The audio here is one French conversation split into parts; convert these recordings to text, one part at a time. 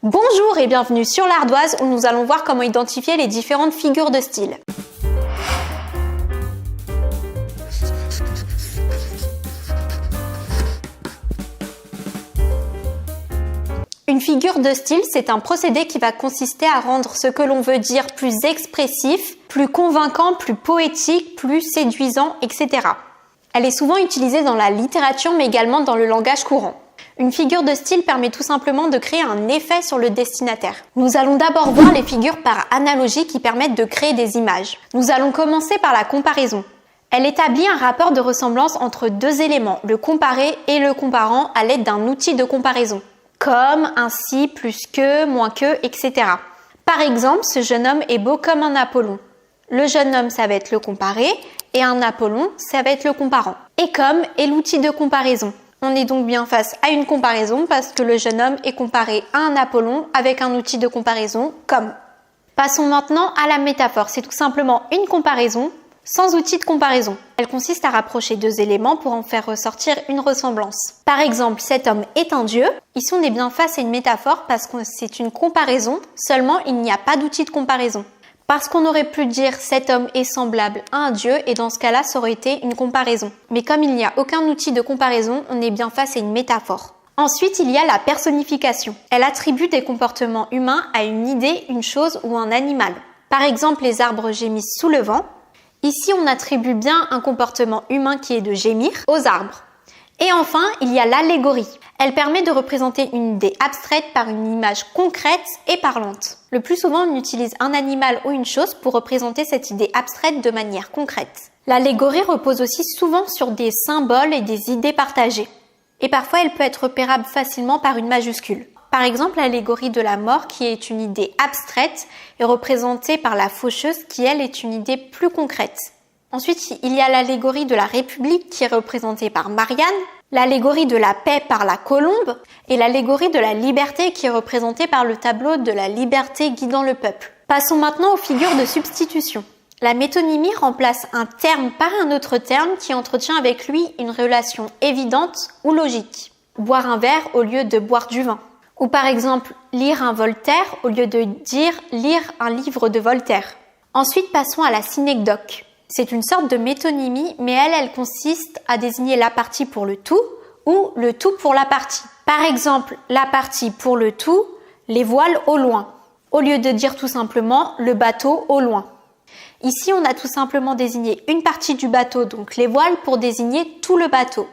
Bonjour et bienvenue sur l'Ardoise où nous allons voir comment identifier les différentes figures de style. Une figure de style, c'est un procédé qui va consister à rendre ce que l'on veut dire plus expressif, plus convaincant, plus poétique, plus séduisant, etc. Elle est souvent utilisée dans la littérature mais également dans le langage courant. Une figure de style permet tout simplement de créer un effet sur le destinataire. Nous allons d'abord voir les figures par analogie qui permettent de créer des images. Nous allons commencer par la comparaison. Elle établit un rapport de ressemblance entre deux éléments, le comparé et le comparant à l'aide d'un outil de comparaison. Comme, ainsi, plus que, moins que, etc. Par exemple, ce jeune homme est beau comme un Apollon. Le jeune homme, ça va être le comparé, et un Apollon, ça va être le comparant. Et comme est l'outil de comparaison. On est donc bien face à une comparaison parce que le jeune homme est comparé à un Apollon avec un outil de comparaison comme. Passons maintenant à la métaphore. C'est tout simplement une comparaison sans outil de comparaison. Elle consiste à rapprocher deux éléments pour en faire ressortir une ressemblance. Par exemple, cet homme est un dieu. Ici, on est bien face à une métaphore parce que c'est une comparaison, seulement il n'y a pas d'outil de comparaison. Parce qu'on aurait pu dire cet homme est semblable à un dieu et dans ce cas-là, ça aurait été une comparaison. Mais comme il n'y a aucun outil de comparaison, on est bien face à une métaphore. Ensuite, il y a la personnification. Elle attribue des comportements humains à une idée, une chose ou un animal. Par exemple, les arbres gémissent sous le vent. Ici, on attribue bien un comportement humain qui est de gémir aux arbres. Et enfin, il y a l'allégorie. Elle permet de représenter une idée abstraite par une image concrète et parlante. Le plus souvent, on utilise un animal ou une chose pour représenter cette idée abstraite de manière concrète. L'allégorie repose aussi souvent sur des symboles et des idées partagées. Et parfois, elle peut être repérable facilement par une majuscule. Par exemple, l'allégorie de la mort, qui est une idée abstraite, est représentée par la faucheuse, qui elle est une idée plus concrète. Ensuite, il y a l'allégorie de la République, qui est représentée par Marianne, l'allégorie de la paix par la colombe, et l'allégorie de la liberté, qui est représentée par le tableau de la liberté guidant le peuple. Passons maintenant aux figures de substitution. La métonymie remplace un terme par un autre terme qui entretient avec lui une relation évidente ou logique. Boire un verre au lieu de boire du vin. Ou par exemple, lire un Voltaire au lieu de dire lire un livre de Voltaire. Ensuite, passons à la synecdoque. C'est une sorte de métonymie, mais elle consiste à désigner la partie pour le tout ou le tout pour la partie. Par exemple, la partie pour le tout, les voiles au loin, au lieu de dire tout simplement le bateau au loin. Ici, on a tout simplement désigné une partie du bateau, donc les voiles, pour désigner tout le bateau.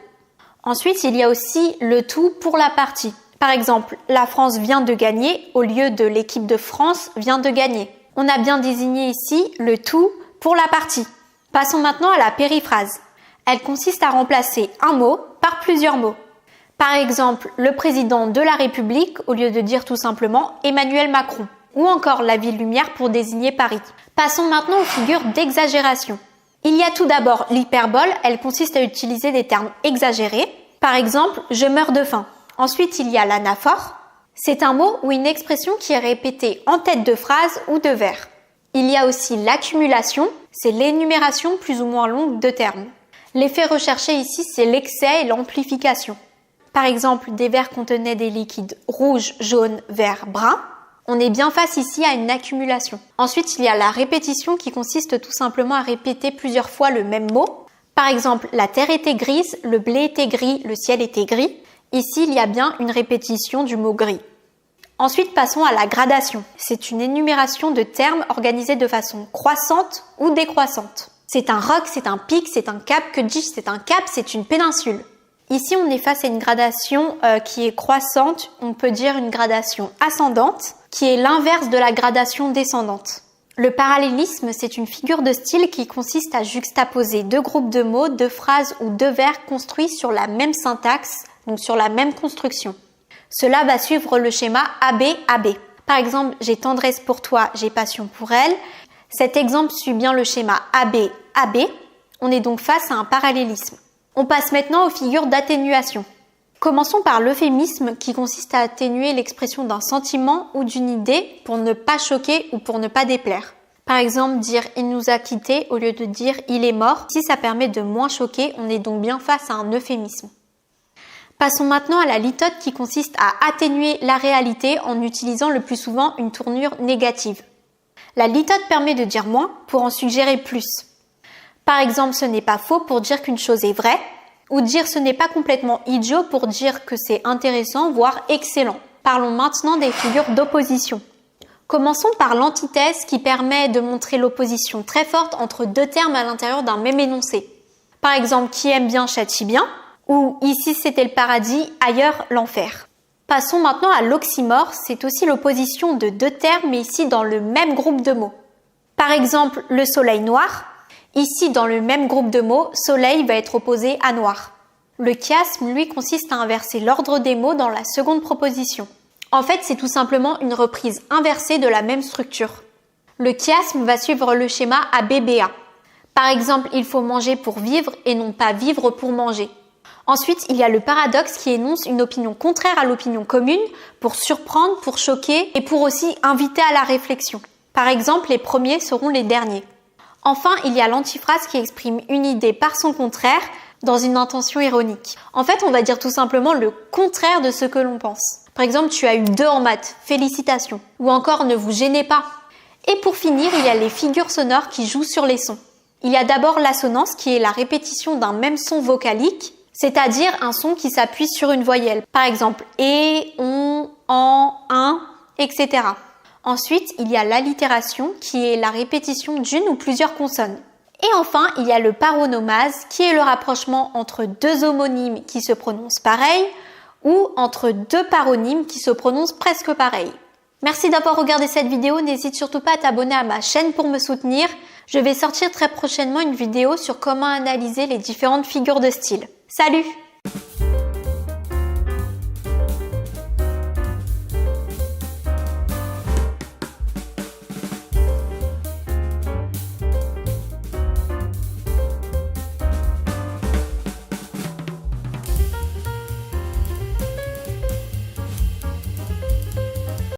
Ensuite, il y a aussi le tout pour la partie. Par exemple, la France vient de gagner au lieu de l'équipe de France vient de gagner. On a bien désigné ici le tout pour la partie. Passons maintenant à la périphrase. Elle consiste à remplacer un mot par plusieurs mots. Par exemple, le président de la République au lieu de dire tout simplement Emmanuel Macron. Ou encore la ville lumière pour désigner Paris. Passons maintenant aux figures d'exagération. Il y a tout d'abord l'hyperbole. Elle consiste à utiliser des termes exagérés. Par exemple, je meurs de faim. Ensuite, il y a l'anaphore. C'est un mot ou une expression qui est répétée en tête de phrase ou de vers. Il y a aussi l'accumulation. C'est l'énumération plus ou moins longue de termes. L'effet recherché ici, c'est l'excès et l'amplification. Par exemple, des verres contenaient des liquides rouge, jaune, vert, brun. On est bien face ici à une accumulation. Ensuite, il y a la répétition qui consiste tout simplement à répéter plusieurs fois le même mot. Par exemple, la terre était grise, le blé était gris, le ciel était gris. Ici, il y a bien une répétition du mot gris. Ensuite, passons à la gradation. C'est une énumération de termes organisés de façon croissante ou décroissante. C'est un roc, c'est un pic, c'est un cap. Que dis-je? C'est un cap, c'est une péninsule. Ici, on est face à une gradation qui est croissante. On peut dire une gradation ascendante, qui est l'inverse de la gradation descendante. Le parallélisme, c'est une figure de style qui consiste à juxtaposer deux groupes de mots, deux phrases ou deux vers construits sur la même syntaxe, donc sur la même construction. Cela va suivre le schéma AB-AB. Par exemple, j'ai tendresse pour toi, j'ai passion pour elle. Cet exemple suit bien le schéma AB-AB. On est donc face à un parallélisme. On passe maintenant aux figures d'atténuation. Commençons par l'euphémisme qui consiste à atténuer l'expression d'un sentiment ou d'une idée pour ne pas choquer ou pour ne pas déplaire. Par exemple, dire « il nous a quittés » au lieu de dire « il est mort ». Si ça permet de moins choquer, on est donc bien face à un euphémisme. Passons maintenant à la litote qui consiste à atténuer la réalité en utilisant le plus souvent une tournure négative. La litote permet de dire moins pour en suggérer plus. Par exemple, ce n'est pas faux pour dire qu'une chose est vraie, ou dire ce n'est pas complètement idiot pour dire que c'est intéressant, voire excellent. Parlons maintenant des figures d'opposition. Commençons par l'antithèse qui permet de montrer l'opposition très forte entre deux termes à l'intérieur d'un même énoncé. Par exemple, qui aime bien châtie bien, ou ici c'était le paradis, ailleurs l'enfer. Passons maintenant à l'oxymore, c'est aussi l'opposition de deux termes mais ici dans le même groupe de mots. Par exemple, le soleil noir, ici dans le même groupe de mots, soleil va être opposé à noir. Le chiasme, lui, consiste à inverser l'ordre des mots dans la seconde proposition. En fait, c'est tout simplement une reprise inversée de la même structure. Le chiasme va suivre le schéma ABBA. Par exemple, il faut manger pour vivre et non pas vivre pour manger. Ensuite, il y a le paradoxe qui énonce une opinion contraire à l'opinion commune pour surprendre, pour choquer et pour aussi inviter à la réflexion. Par exemple, les premiers seront les derniers. Enfin, il y a l'antiphrase qui exprime une idée par son contraire dans une intention ironique. En fait, on va dire tout simplement le contraire de ce que l'on pense. Par exemple, tu as eu 2 en maths, félicitations. Ou encore, ne vous gênez pas. Et pour finir, il y a les figures sonores qui jouent sur les sons. Il y a d'abord l'assonance qui est la répétition d'un même son vocalique, c'est-à-dire un son qui s'appuie sur une voyelle. Par exemple, et, on, en, un, etc. Ensuite, il y a l'allitération qui est la répétition d'une ou plusieurs consonnes. Et enfin, il y a le paronomase qui est le rapprochement entre 2 homonymes qui se prononcent pareil ou entre 2 paronymes qui se prononcent presque pareil. Merci d'avoir regardé cette vidéo, n'hésite surtout pas à t'abonner à ma chaîne pour me soutenir. Je vais sortir très prochainement une vidéo sur comment analyser les différentes figures de style. Salut!